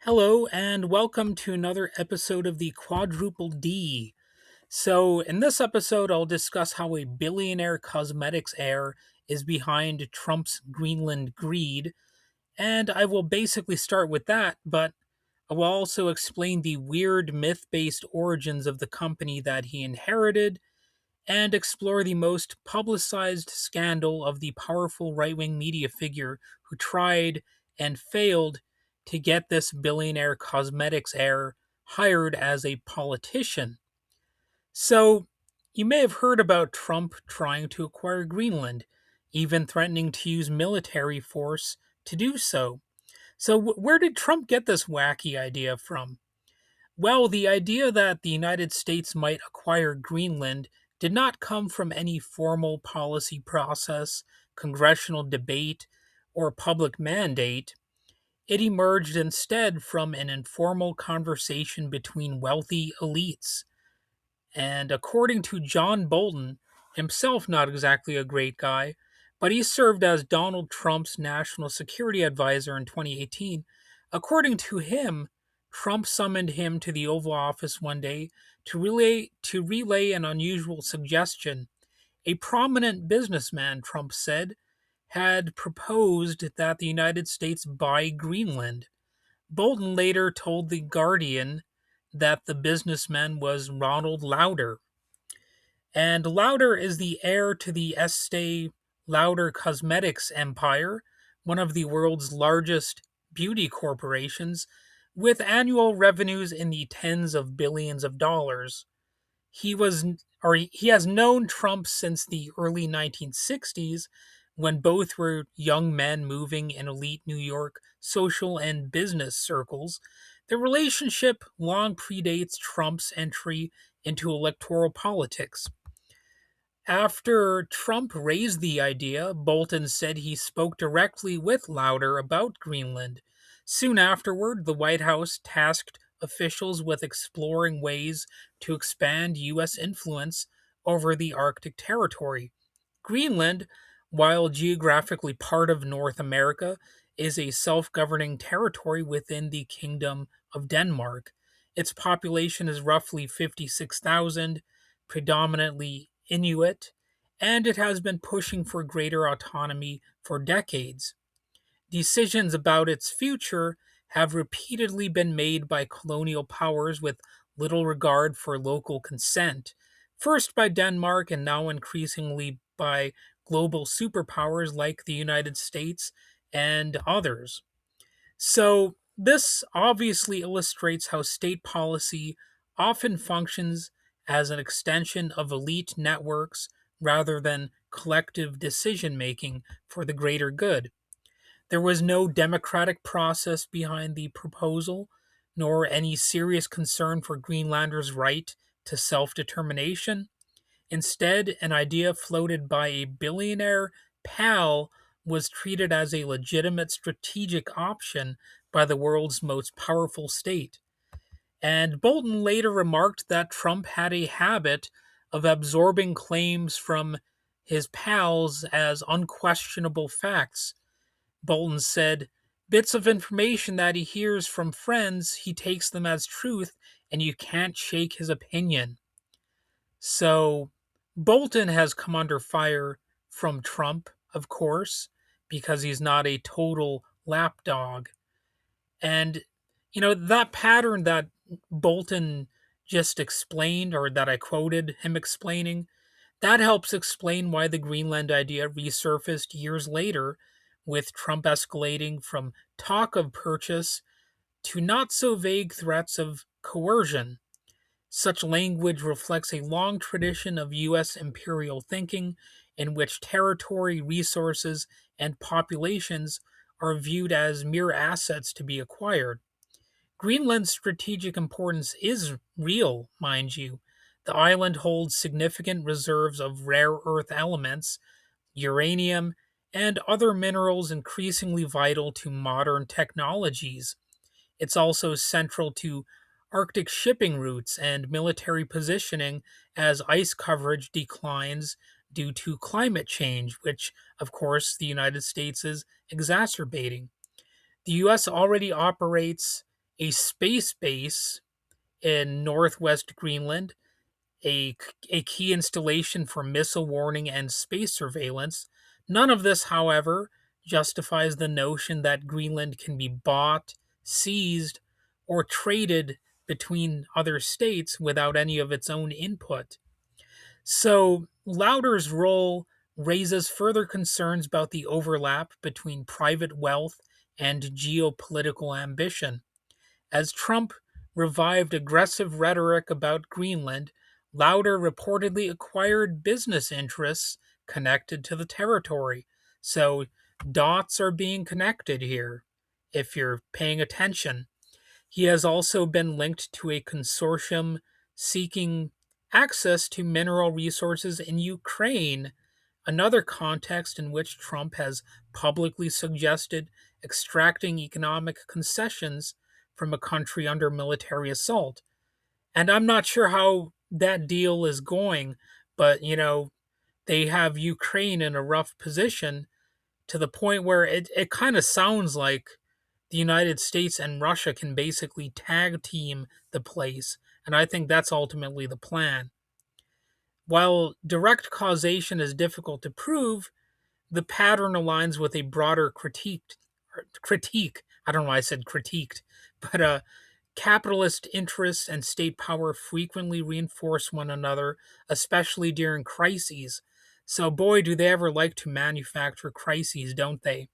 Hello, and welcome to another episode of the Quadruple D. So, in this episode, I'll discuss how a billionaire cosmetics heir is behind Trump's Greenland greed, and I will basically start with that, but I will also explain the weird myth based origins of the company that he inherited and explore the most publicized scandal of the powerful right wing media figure who tried and failed to get this billionaire cosmetics heir hired as a politician. So, you may have heard about Trump trying to acquire Greenland, even threatening to use military force to do so. So, where did Trump get this wacky idea from? Well, the idea that the United States might acquire Greenland did not come from any formal policy process, congressional debate, or public mandate. It emerged instead from an informal conversation between wealthy elites. And according to John Bolton, himself not exactly a great guy, but he served as Donald Trump's national security advisor in 2018. According to him, Trump summoned him to the Oval Office one day to relay an unusual suggestion. A prominent businessman, Trump said, had proposed that the United States buy Greenland. Bolton later told The Guardian that the businessman was Ronald Lauder. And Lauder is the heir to the Estee Lauder Cosmetics empire, one of the world's largest beauty corporations, with annual revenues in the tens of billions of dollars. He has known Trump since the early 1960s when both were young men moving in elite New York social and business circles. The relationship long predates Trump's entry into electoral politics. After Trump raised the idea, Bolton said he spoke directly with Lauder about Greenland. Soon afterward, the White House tasked officials with exploring ways to expand U.S. influence over the Arctic territory. Greenland, while geographically part of North America, is a self governing territory within the Kingdom of Denmark. Its population is roughly 56,000, predominantly Inuit, and it has been pushing for greater autonomy for decades. Decisions about its future have repeatedly been made by colonial powers with little regard for local consent, first by Denmark and now increasingly by global superpowers like the United States and others. So, this obviously illustrates how state policy often functions as an extension of elite networks rather than collective decision making for the greater good. There was no democratic process behind the proposal, nor any serious concern for Greenlanders' right to self determination. Instead, an idea floated by a billionaire pal was treated as a legitimate strategic option by the world's most powerful state. And Bolton later remarked that Trump had a habit of absorbing claims from his pals as unquestionable facts. Bolton said, bits of information that he hears from friends, he takes them as truth, and you can't shake his opinion. So, Bolton has come under fire from Trump, of course, because he's not a total lapdog. And, that pattern that Bolton just explained, or that I quoted him explaining, that helps explain why the Greenland idea resurfaced years later, with Trump escalating from talk of purchase to not so vague threats of coercion. Such language reflects a long tradition of U.S. imperial thinking in which territory, resources, and populations are viewed as mere assets to be acquired. Greenland's strategic importance is real, mind you. The island holds significant reserves of rare earth elements, uranium, and other minerals increasingly vital to modern technologies. It's also central to Arctic shipping routes and military positioning as ice coverage declines due to climate change, which, of course, the United States is exacerbating. The U.S. already operates a space base in northwest Greenland, a key installation for missile warning and space surveillance. None of this, however, justifies the notion that Greenland can be bought, seized, or traded between other states without any of its own input. So, Lauder's role raises further concerns about the overlap between private wealth and geopolitical ambition. As Trump revived aggressive rhetoric about Greenland, Lauder reportedly acquired business interests connected to the territory. So, dots are being connected here, if you're paying attention. He has also been linked to a consortium seeking access to mineral resources in Ukraine, another context in which Trump has publicly suggested extracting economic concessions from a country under military assault. And I'm not sure how that deal is going, but they have Ukraine in a rough position to the point where it kind of sounds like the United States and Russia can basically tag team the place. And I think that's ultimately the plan. While direct causation is difficult to prove, the pattern aligns with a broader critique. I don't know why I said critiqued, but capitalist interests and state power frequently reinforce one another, especially during crises. So, boy, do they ever like to manufacture crises, don't they?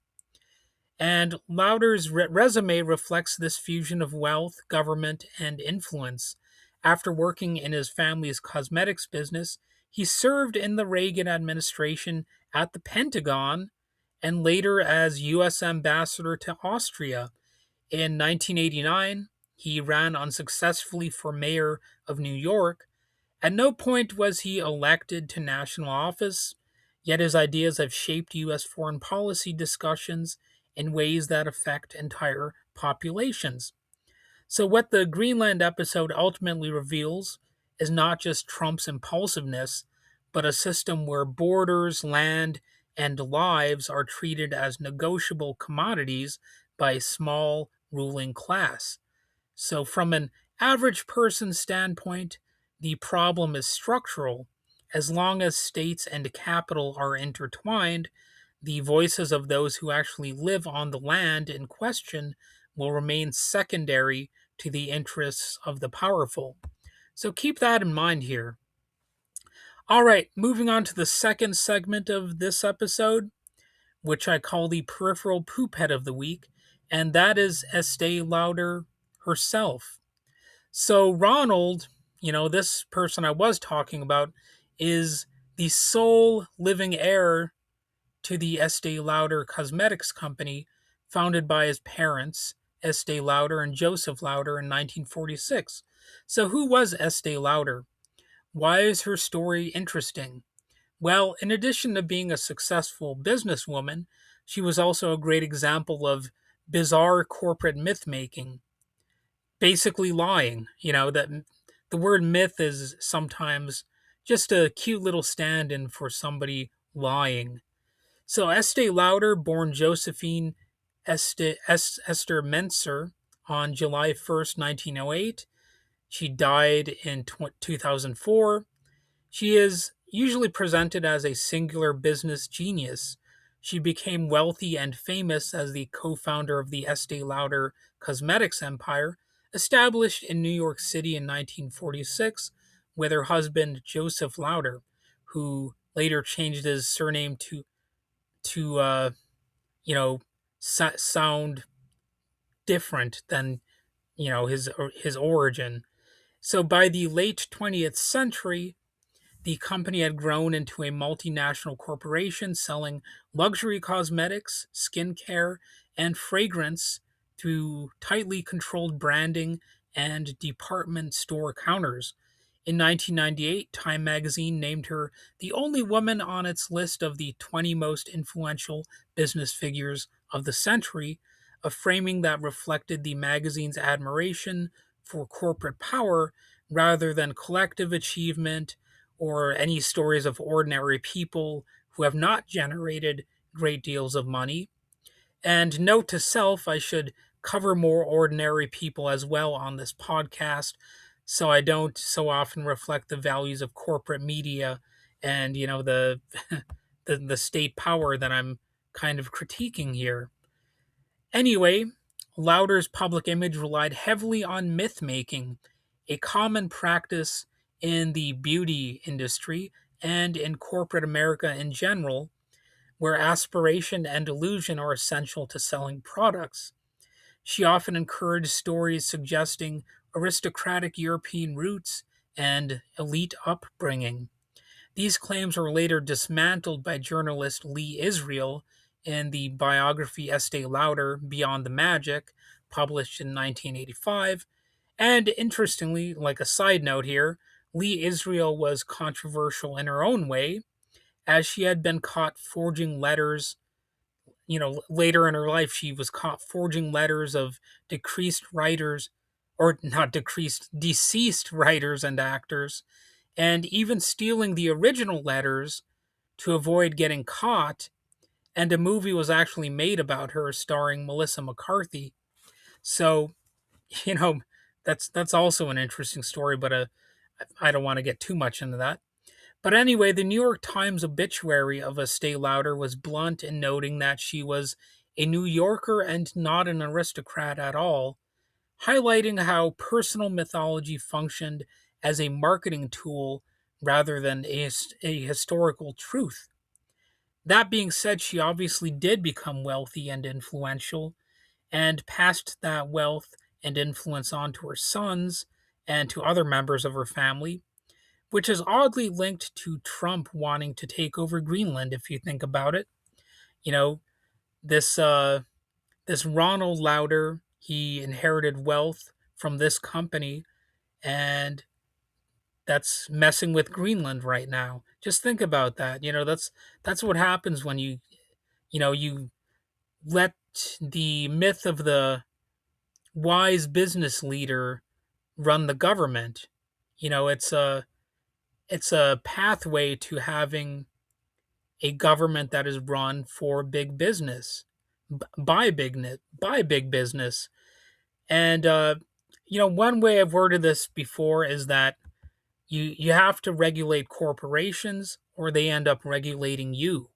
And Lauder's resume reflects this fusion of wealth, government, and influence. After working in his family's cosmetics business, he served in the Reagan administration at the Pentagon and later as U.S. ambassador to Austria. In 1989, he ran unsuccessfully for mayor of New York. At no point was he elected to national office, yet his ideas have shaped U.S. foreign policy discussions in ways that affect entire populations. So, what the Greenland episode ultimately reveals is not just Trump's impulsiveness, but a system where borders, land, and lives are treated as negotiable commodities by a small ruling class. So, from an average person standpoint, the problem is structural. As long as states and capital are intertwined, the voices of those who actually live on the land in question will remain secondary to the interests of the powerful. So keep that in mind here. All right, moving on to the second segment of this episode, which I call the peripheral poophead of the week, and that is Estee Lauder herself. So Ronald, this person I was talking about, is the sole living heir to the Estee Lauder Cosmetics Company, founded by his parents, Estee Lauder and Joseph Lauder, in 1946. So, who was Estee Lauder? Why is her story interesting? Well, in addition to being a successful businesswoman, she was also a great example of bizarre corporate myth making, basically lying. That the word myth is sometimes just a cute little stand in for somebody lying. So Estee Lauder, born Josephine Esther Menser on July 1st, 1908. She died in 2004. She is usually presented as a singular business genius. She became wealthy and famous as the co-founder of the Estee Lauder cosmetics empire, established in New York City in 1946 with her husband Joseph Lauder, who later changed his surname to sound different than his origin. So by the late 20th century, the company had grown into a multinational corporation selling luxury cosmetics, skincare, and fragrance through tightly controlled branding and department store counters. In 1998, Time magazine named her the only woman on its list of the 20 most influential business figures of the century, a framing that reflected the magazine's admiration for corporate power rather than collective achievement or any stories of ordinary people who have not generated great deals of money. And note to self, I should cover more ordinary people as well on this podcast, so I don't so often reflect the values of corporate media and the the state power that I'm kind of critiquing here. Anyway, Lauder's public image relied heavily on myth making, a common practice in the beauty industry and in corporate America in general, where aspiration and illusion are essential to selling products. She often encouraged stories suggesting aristocratic European roots and elite upbringing. These claims were later dismantled by journalist Lee Israel in the biography Estee Lauder Beyond the Magic, published in 1985. And interestingly, like a side note here, Lee Israel was controversial in her own way, as she had been caught forging letters. Later in her life, she was caught forging letters of decreased writers, or not decreased, deceased writers and actors, and even stealing the original letters to avoid getting caught. And a movie was actually made about her starring Melissa McCarthy. So, you know, that's also an interesting story, but I don't want to get too much into that. But anyway, the New York Times obituary of Estee Lauder was blunt in noting that she was a New Yorker and not an aristocrat at all, highlighting how personal mythology functioned as a marketing tool rather than a historical truth. That being said, she obviously did become wealthy and influential and passed that wealth and influence on to her sons and to other members of her family, which is oddly linked to Trump wanting to take over Greenland, if you think about it. You know, this this Ronald Lauder, he inherited wealth from this company, and that's messing with Greenland right now. Just think about that. That's what happens when you let the myth of the wise business leader run the government. It's a pathway to having a government that is run for big business, by big business. And one way I've worded this before is that you have to regulate corporations or they end up regulating you.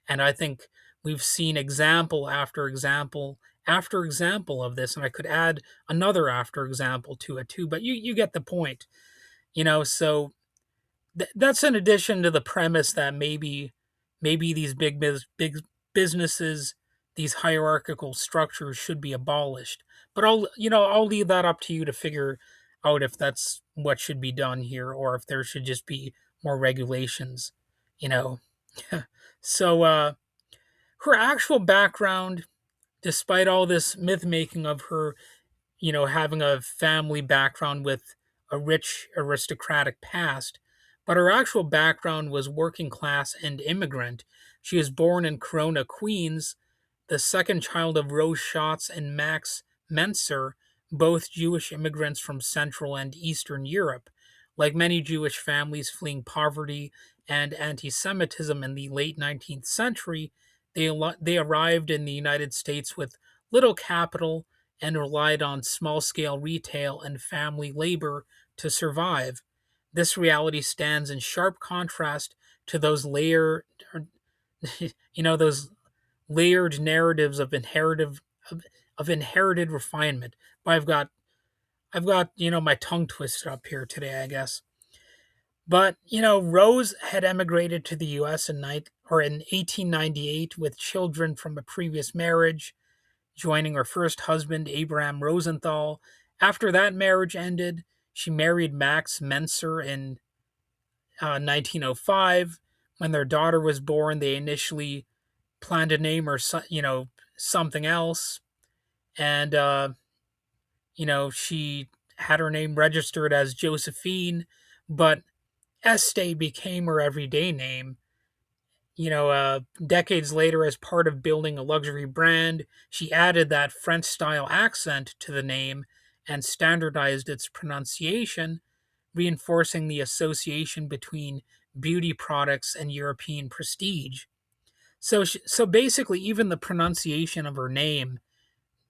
And I think we've seen example after example after example of this, and I could add another after example to it too, but you get the point. So that's in addition to the premise that maybe these big businesses, these hierarchical structures should be abolished. But I'll leave that up to you to figure out if that's what should be done here or if there should just be more regulations. You know. So her actual background, despite all this myth making of her, having a family background with a rich aristocratic past, but her actual background was working class and immigrant. She was born in Corona, Queens, the second child of Rose Schatz and Max Menser, both Jewish immigrants from Central and Eastern Europe. Like many Jewish families fleeing poverty and anti Semitism in the late 19th century, they arrived in the United States with little capital and relied on small scale retail and family labor to survive. This reality stands in sharp contrast to those those layered narratives of inherited refinement. But I've got my tongue twisted up here today, I guess. But Rose had emigrated to the U.S. in 1898 with children from a previous marriage, joining her first husband, Abraham Rosenthal. After that marriage ended, she married Max Menser in 1905. When their daughter was born, they initially planned to name her, something else, and she had her name registered as Josephine, but Estee became her everyday name. Decades later, as part of building a luxury brand, she added that French style accent to the name and standardized its pronunciation, reinforcing the association between beauty products and European prestige. So basically, even the pronunciation of her name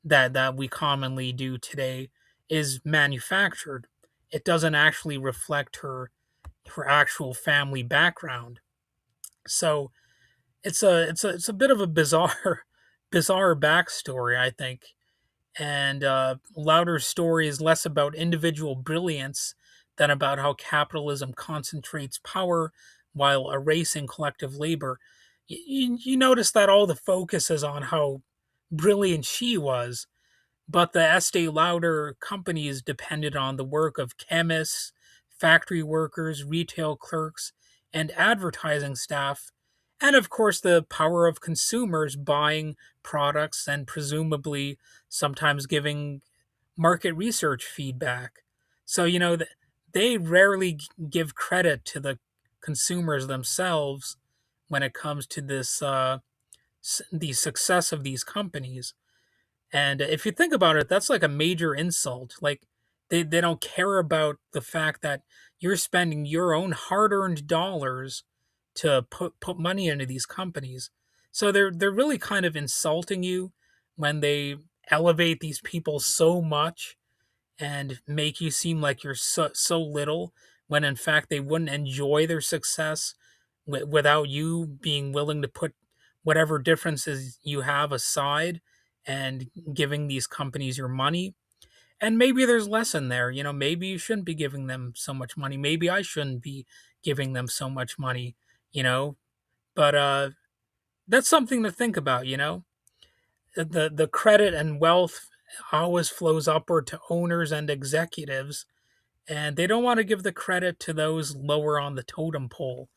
that we commonly do today is manufactured. It doesn't actually reflect her actual family background. So it's a bit of a bizarre bizarre backstory, I think. And Louder's story is less about individual brilliance than about how capitalism concentrates power while erasing collective labor. You notice that all the focus is on how brilliant she was, but the Estee Lauder companies depended on the work of chemists, factory workers, retail clerks, and advertising staff, and of course the power of consumers buying products and presumably sometimes giving market research feedback. So, they rarely give credit to the consumers themselves when it comes to the success of these companies. And if you think about it, that's like a major insult. Like they don't care about the fact that you're spending your own hard-earned dollars to put money into these companies. So they're really kind of insulting you when they elevate these people so much and make you seem like you're so little when in fact they wouldn't enjoy their success without you being willing to put whatever differences you have aside and giving these companies your money. And maybe there's less in there. Maybe you shouldn't be giving them so much money. Maybe I shouldn't be giving them so much money, you know? But that's something to think about, the credit and wealth always flows upward to owners and executives, and they don't want to give the credit to those lower on the totem pole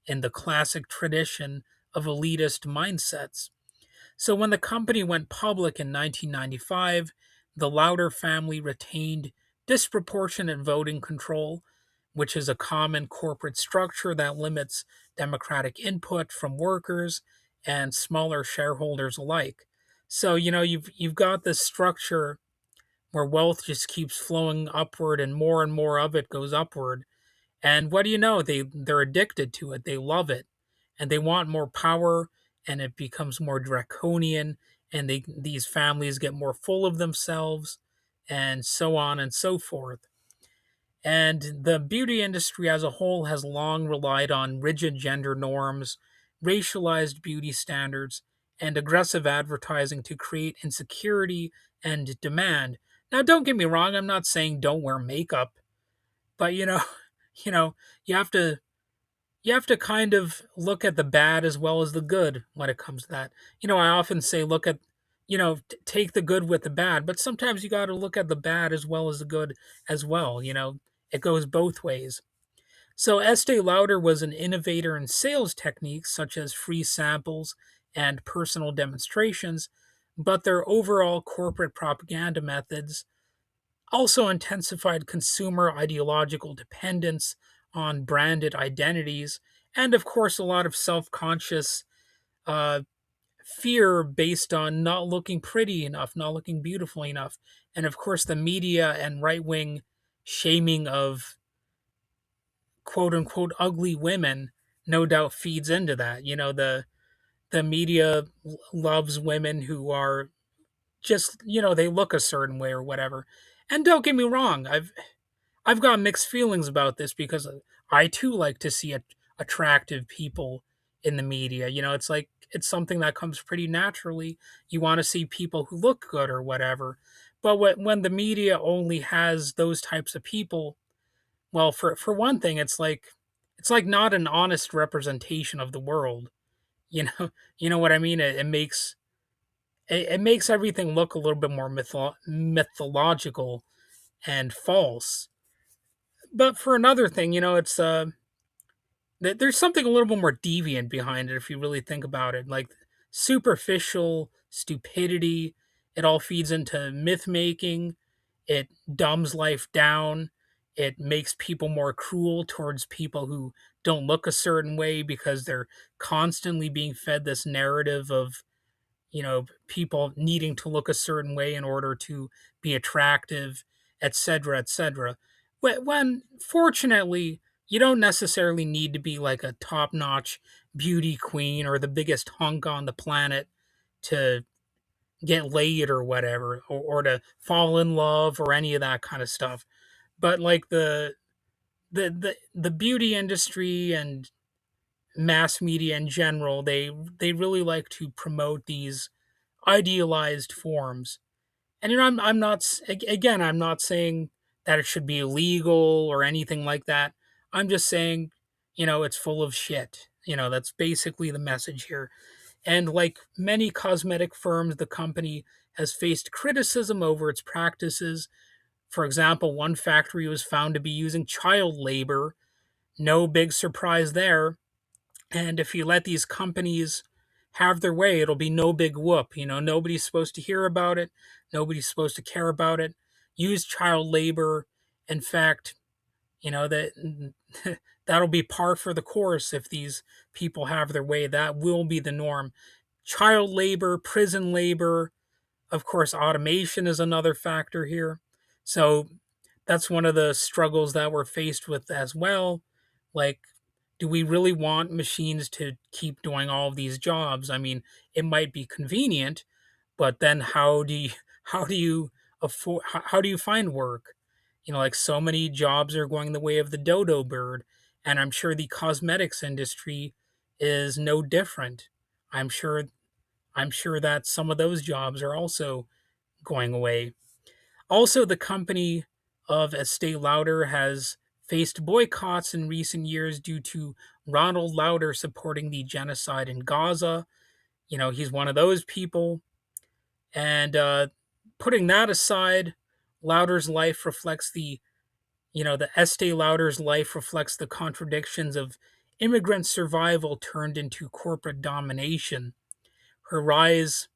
in the classic tradition of elitist mindsets. So when the company went public in 1995, the Lauder family retained disproportionate voting control, which is a common corporate structure that limits democratic input from workers and smaller shareholders alike. So, you've got this structure where wealth just keeps flowing upward and more of it goes upward. And what do you know? They're addicted to it. They love it. And they want more power, and it becomes more draconian, and these families get more full of themselves, and so on and so forth. And the beauty industry as a whole has long relied on rigid gender norms, racialized beauty standards, and aggressive advertising to create insecurity and demand. Now, don't get me wrong, I'm not saying don't wear makeup, but you know, you have to kind of look at the bad as well as the good when it comes to that. I often say look at take the good with the bad, but sometimes you got to look at the bad as well as the good as well. It goes both ways. So Estee Lauder was an innovator in sales techniques such as free samples and personal demonstrations, but their overall corporate propaganda methods also intensified consumer ideological dependence on branded identities, and of course, a lot of self conscious uh, fear based on not looking pretty enough, not looking beautiful enough. And of course, the media and right wing shaming of quote unquote ugly women no doubt feeds into that. The media loves women who are just, they look a certain way or whatever. And don't get me wrong, I've got mixed feelings about this because I too like to see attractive people in the media. It's like it's something that comes pretty naturally. You want to see people who look good or whatever. But when the media only has those types of people, well, for one thing, it's like not an honest representation of the world. You know, you know what I mean. It makes everything look a little bit more mythological and false. But for another thing, it's there's something a little bit more deviant behind it if you really think about it. Like superficial stupidity, it all feeds into myth making. It dumbs life down. It makes people more cruel towards people who don't look a certain way because they're constantly being fed this narrative of people needing to look a certain way in order to be attractive, etc., etc. When fortunately, you don't necessarily need to be like a top-notch beauty queen or the biggest hunk on the planet to get laid or whatever, or to fall in love or any of that kind of stuff. But like the beauty industry and mass media in general, they really like to promote these idealized forms. And I'm not again, I'm not saying that it should be illegal or anything like that. I'm just saying, it's full of shit. That's basically the message here. And like many cosmetic firms, the company has faced criticism over its practices. For example, one factory was found to be using child labor. No big surprise there. And if you let these companies have their way, it'll be no big whoop. Nobody's supposed to hear about it. Nobody's supposed to care about it. Use child labor. In fact, that that'll be par for the course if these people have their way. That will be the norm. Child labor, prison labor, of course, automation is another factor here. So that's one of the struggles that we're faced with as well. Like, do we really want machines to keep doing all of these jobs? I mean, it might be convenient, but then how do you afford how do you find work? Like so many jobs are going the way of the dodo bird, and I'm sure the cosmetics industry is no different. I'm sure I'm sure that some of those jobs are also going away. Also, the company of Estee Lauder has faced boycotts in recent years due to Ronald Lauder supporting the genocide in Gaza. He's one of those people. And putting that aside, Lauder's life reflects the Estee Lauder's life reflects the contradictions of immigrant survival turned into corporate domination. Her rise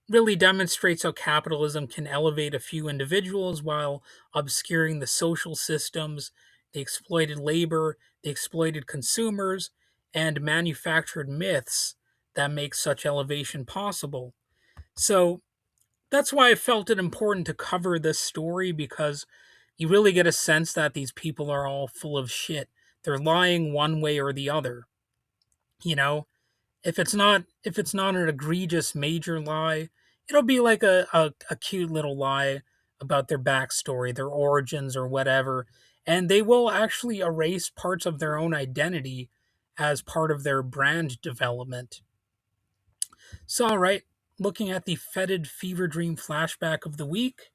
really demonstrates how capitalism can elevate a few individuals while obscuring the social systems, the exploited labor, the exploited consumers, and manufactured myths that make such elevation possible. So that's why I felt it important to cover this story, because you really get a sense that these people are all full of shit. They're lying one way or the other. You know, if it's not an egregious major lie, it'll be like a cute little lie about their backstory, their origins, or whatever. And they will actually erase parts of their own identity as part of their brand development. So, all right, looking at the fetid fever dream flashback of the week,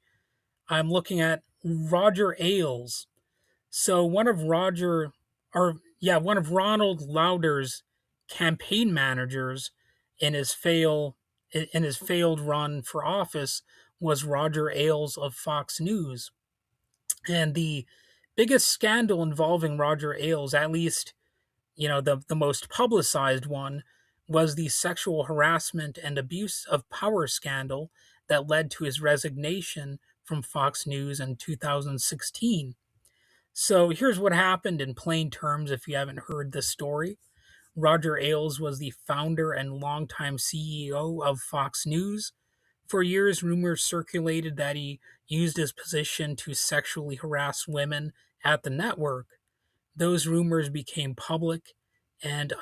I'm looking at Roger Ailes. So one of Ronald Lauder's campaign managers in his failed run for office was Roger Ailes of Fox News. And the biggest scandal involving Roger Ailes, at least the most publicized one, was the sexual harassment and abuse of power scandal that led to his resignation from Fox News in 2016. So here's what happened in plain terms if you haven't heard this story. Roger Ailes was the founder and longtime CEO of Fox News. For years, rumors circulated that he used his position to sexually harass women at the network. Those rumors became public and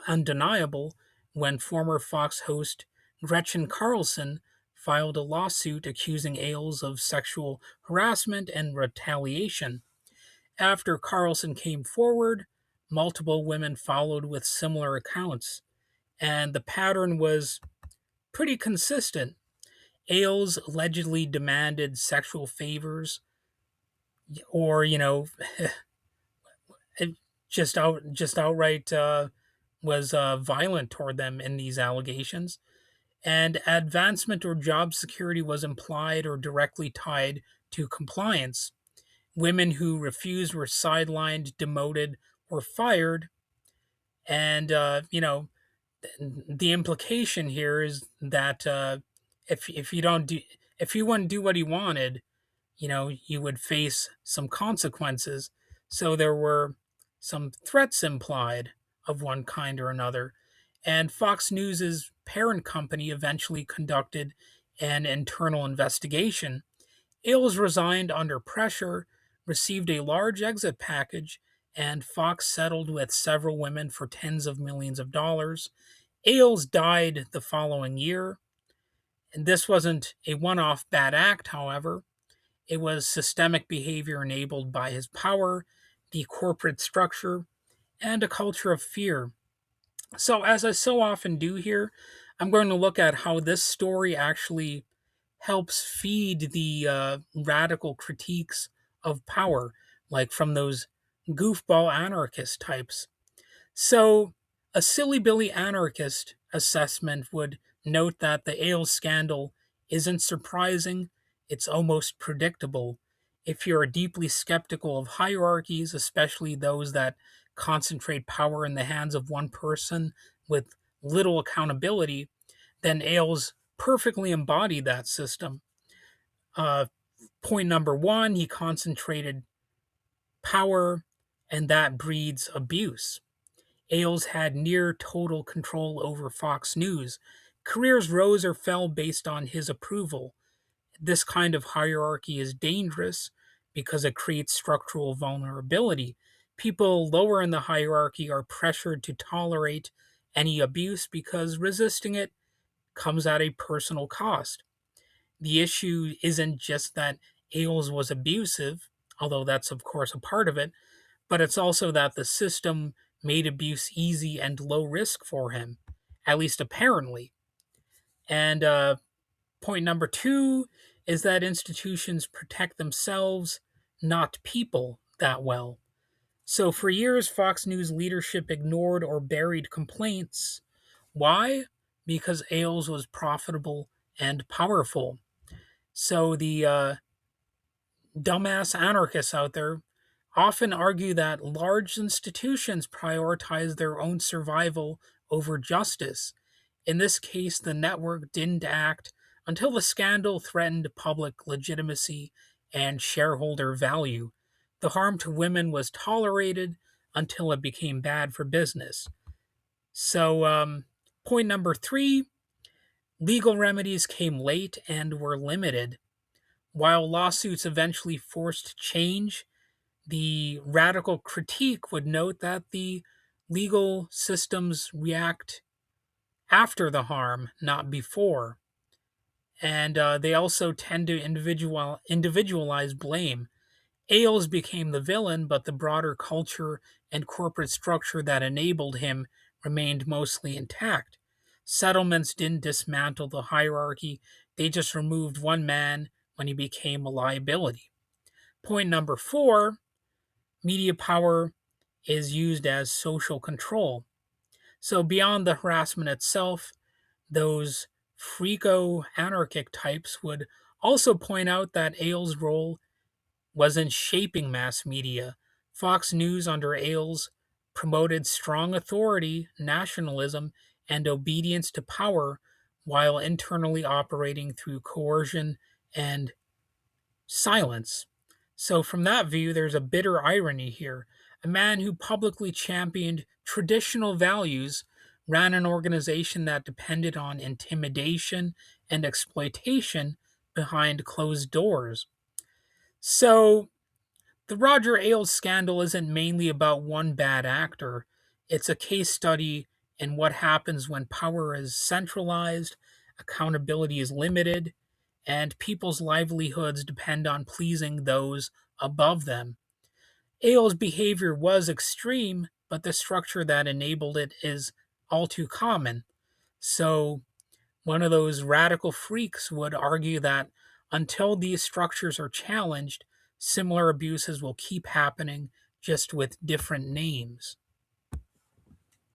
undeniable when former Fox host Gretchen Carlson filed a lawsuit accusing Ailes of sexual harassment and retaliation. After Carlson came forward, multiple women followed with similar accounts, and the pattern was pretty consistent. Ailes allegedly demanded sexual favors, or just outright was violent toward them in these allegations. And advancement or job security was implied or directly tied to compliance. Women who refused were sidelined, demoted, or fired. And the implication here is that if you don't do if you wouldn't do what he wanted, you would face some consequences. So there were some threats implied of one kind or another. And Fox News's parent company eventually conducted an internal investigation. Ailes resigned under pressure, received a large exit package, and Fox settled with several women for tens of millions of dollars. Ailes died the following year. And this wasn't a one off bad act, however. It was systemic behavior enabled by his power, the corporate structure, and a culture of fear. So, as I so often do here, I'm going to look at how this story actually helps feed the radical critiques of power, like from those goofball anarchist types. So, a silly Billy anarchist assessment would note that the ale scandal isn't surprising, it's almost predictable. If you're deeply skeptical of hierarchies, especially those that concentrate power in the hands of one person with little accountability, then ales perfectly embody that system. Uh, Point number one, he concentrated power, and that breeds abuse. Ailes had near total control over Fox News. Careers rose or fell based on his approval. This kind of hierarchy is dangerous because it creates structural vulnerability. People lower in the hierarchy are pressured to tolerate any abuse because resisting it comes at a personal cost. The issue isn't just that Ailes was abusive, although that's of course a part of it, but it's also that the system made abuse easy and low risk for him, at least apparently. And point number two is that institutions protect themselves, not people, that well. So for years, Fox News leadership ignored or buried complaints. Why? Because Ailes was profitable and powerful. So the dumbass anarchists out there often argue that large institutions prioritize their own survival over justice. In this case, the network didn't act until the scandal threatened public legitimacy and shareholder value. The harm to women was tolerated until it became bad for business. So, point number three, legal remedies came late and were limited. While lawsuits eventually forced change, the radical critique would note that the legal systems react after the harm, not before. And they also tend to individualize blame. Ailes became the villain, but the broader culture and corporate structure that enabled him remained mostly intact. Settlements didn't dismantle the hierarchy, they just removed one man when he became a liability. Point number four, media power is used as social control. So, beyond the harassment itself, those freako anarchic types would also point out that Ailes' role was in shaping mass media. Fox News under Ailes promoted strong authority, nationalism, and obedience to power while internally operating through coercion and silence. So, from that view, there's a bitter irony here. A man who publicly championed traditional values ran an organization that depended on intimidation and exploitation behind closed doors. So, the Roger Ailes scandal isn't mainly about one bad actor, it's a case study in what happens when power is centralized, accountability is limited, and people's livelihoods depend on pleasing those above them. Ailes' behavior was extreme, but the structure that enabled it is all too common. So, one of those radical freaks would argue that until these structures are challenged, similar abuses will keep happening just with different names.